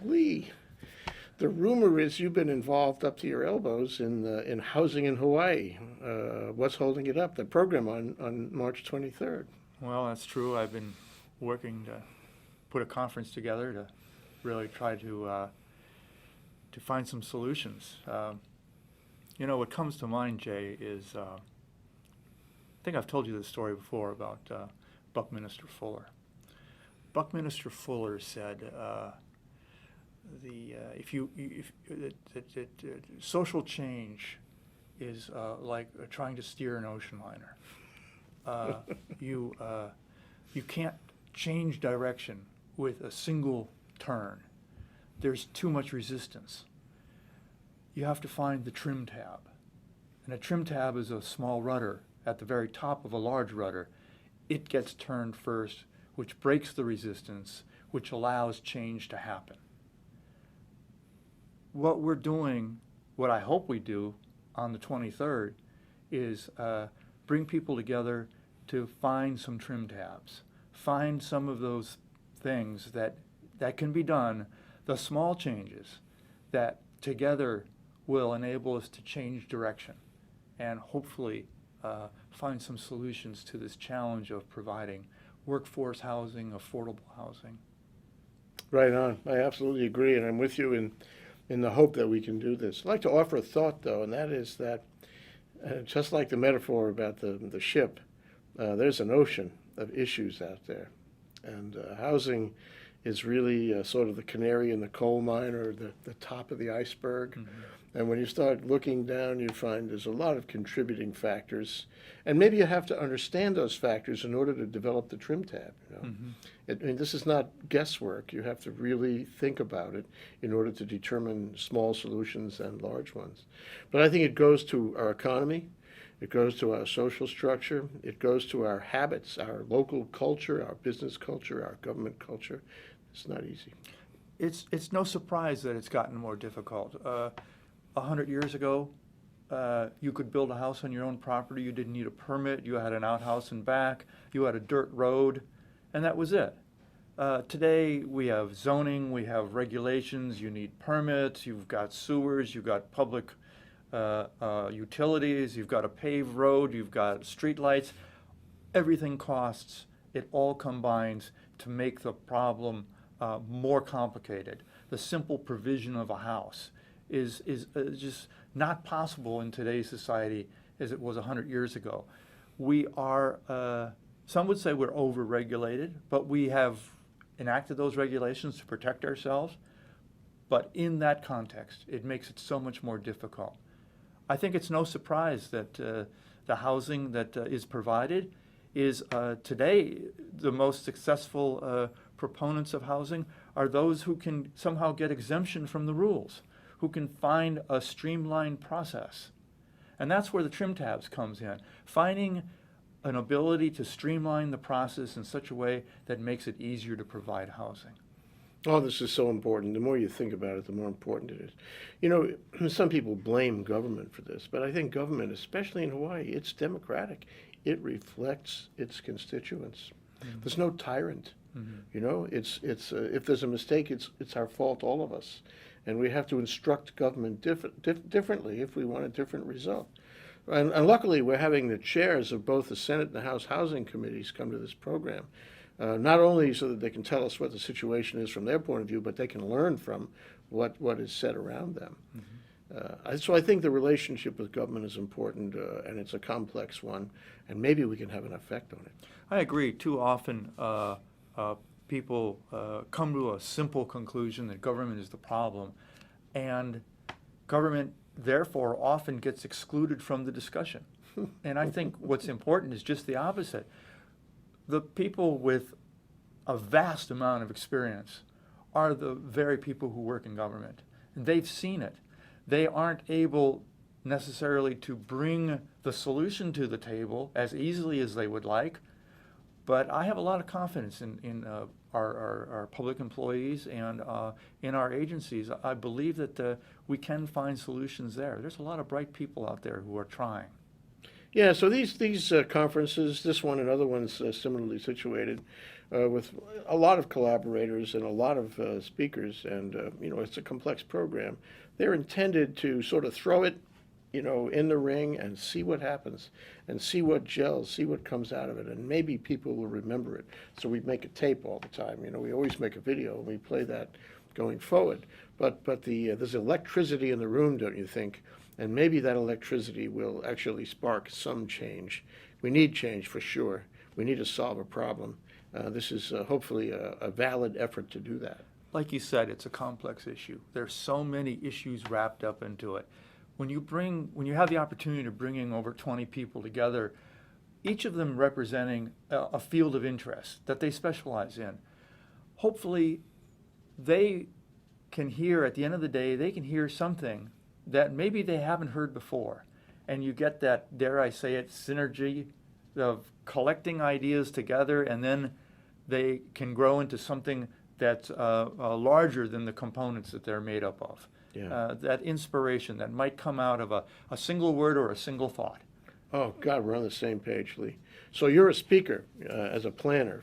Lee, the rumor is you've been involved up to your elbows in housing in Hawaii. What's holding it up? The program on March 23rd. Well, that's true. I've been working to put a conference together to really try to find some solutions. What comes to mind, Jay, is I think I've told you this story before about Buckminster Fuller. Buckminster Fuller said social change is like trying to steer an ocean liner. You can't change direction with a single turn. There's too much resistance. You have to find the trim tab. And a trim tab is a small rudder at the very top of a large rudder. It gets turned first, which breaks the resistance, which allows change to happen. What we're doing, what I hope we do on the 23rd, is bring people together to find some trim tabs, find some of those things that can be done, the small changes that together will enable us to change direction and hopefully find some solutions to this challenge of providing workforce housing, affordable housing. Right on. I absolutely agree, and I'm with you in the hope that we can do this. I'd like to offer a thought, though, and that is that just like the metaphor about the ship, there's an ocean of issues out there, and housing is really sort of the canary in the coal mine, or the top of the iceberg. Mm-hmm. And when you start looking down, you find there's a lot of contributing factors, and maybe you have to understand those factors in order to develop the trim tab. Mm-hmm. This is not guesswork. You have to really think about it in order to determine small solutions and large ones. But I think it goes to our economy, it goes to our social structure, it goes to our habits, our local culture, our business culture, our government culture. It's not easy. It's no surprise that it's gotten more difficult. 100 years ago, you could build a house on your own property. You didn't need a permit. You had an outhouse in back. You had a dirt road, and that was it. Today, we have zoning. We have regulations. You need permits. You've got sewers. You've got public utilities. You've got a paved road. You've got street lights. Everything costs. It all combines to make the problem more complicated. The simple provision of a house is just not possible in today's society as it was 100 years ago. We are, some would say we're over-regulated, but we have enacted those regulations to protect ourselves. But in that context, it makes it so much more difficult. I think it's no surprise that the housing that is provided is today the most successful proponents of housing are those who can somehow get exemption from the rules, who can find a streamlined process. And that's where the trim tabs comes in, finding an ability to streamline the process in such a way that makes it easier to provide housing. Oh, this is so important. The more you think about it, the more important it is. Some people blame government for this, but I think government, especially in Hawaii, it's democratic. It reflects its constituents. Mm-hmm. There's no tyrant. Mm-hmm. It's if there's a mistake, it's our fault, all of us. And we have to instruct government differently if we want a different result. And luckily, we're having the chairs of both the Senate and the House Housing Committees come to this program, not only so that they can tell us what the situation is from their point of view, but they can learn from what is said around them. Mm-hmm. So I think the relationship with government is important, and it's a complex one, and maybe we can have an effect on it. I agree. Too often, people come to a simple conclusion that government is the problem, and government therefore often gets excluded from the discussion. And I think what's important is just the opposite. The people with a vast amount of experience are the very people who work in government. And they've seen it. They aren't able necessarily to bring the solution to the table as easily as they would like, but I have a lot of confidence in our public employees and in our agencies. I believe that we can find solutions there. There's a lot of bright people out there who are trying. Yeah, so these conferences, this one and other ones similarly situated, with a lot of collaborators and a lot of speakers, and it's a complex program. They're intended to sort of throw it, in the ring and see what happens, and see what gels, see what comes out of it, and maybe people will remember it. So we make a tape all the time. We always make a video and we play that going forward. But there's electricity in the room, don't you think? And maybe that electricity will actually spark some change. We need change for sure. We need to solve a problem. This is hopefully a valid effort to do that. Like you said, it's a complex issue. There's so many issues wrapped up into it. When you have the opportunity to bring in over 20 people together, each of them representing a field of interest that they specialize in, hopefully they can hear, at the end of the day, they can hear something that maybe they haven't heard before. And you get that, dare I say it, synergy of collecting ideas together, and then they can grow into something that's larger than the components that they're made up of. Yeah. That inspiration that might come out of a single word or a single thought. Oh, God, we're on the same page, Lee. So you're a speaker as a planner,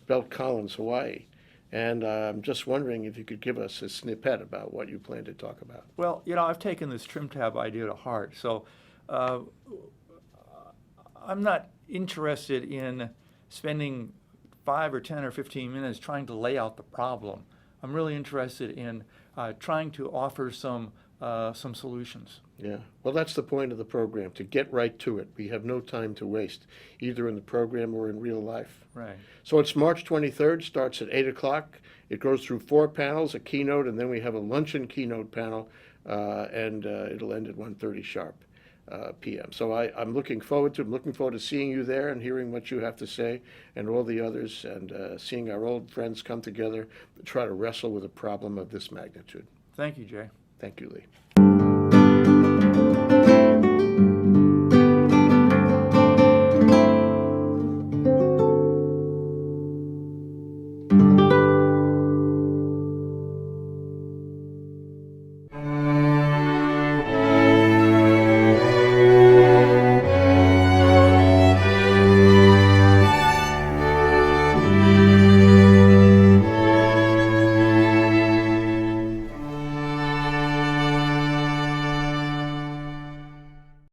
Belt Collins, Hawaii. And I'm just wondering if you could give us a snippet about what you plan to talk about. Well, I've taken this trim tab idea to heart. So I'm not interested in spending 5 or 10 or 15 minutes trying to lay out the problem. I'm really interested in trying to offer some solutions. Yeah, well, that's the point of the program, to get right to it. We have no time to waste, either in the program or in real life. Right. So it's March 23rd, starts at 8 o'clock. It goes through 4 panels, a keynote, and then we have a luncheon keynote panel, and it'll end at 1:30 sharp p.m. So I'm looking forward to seeing you there and hearing what you have to say, and all the others, and seeing our old friends come together to try to wrestle with a problem of this magnitude. Thank you, Jay. Thank you, Lee.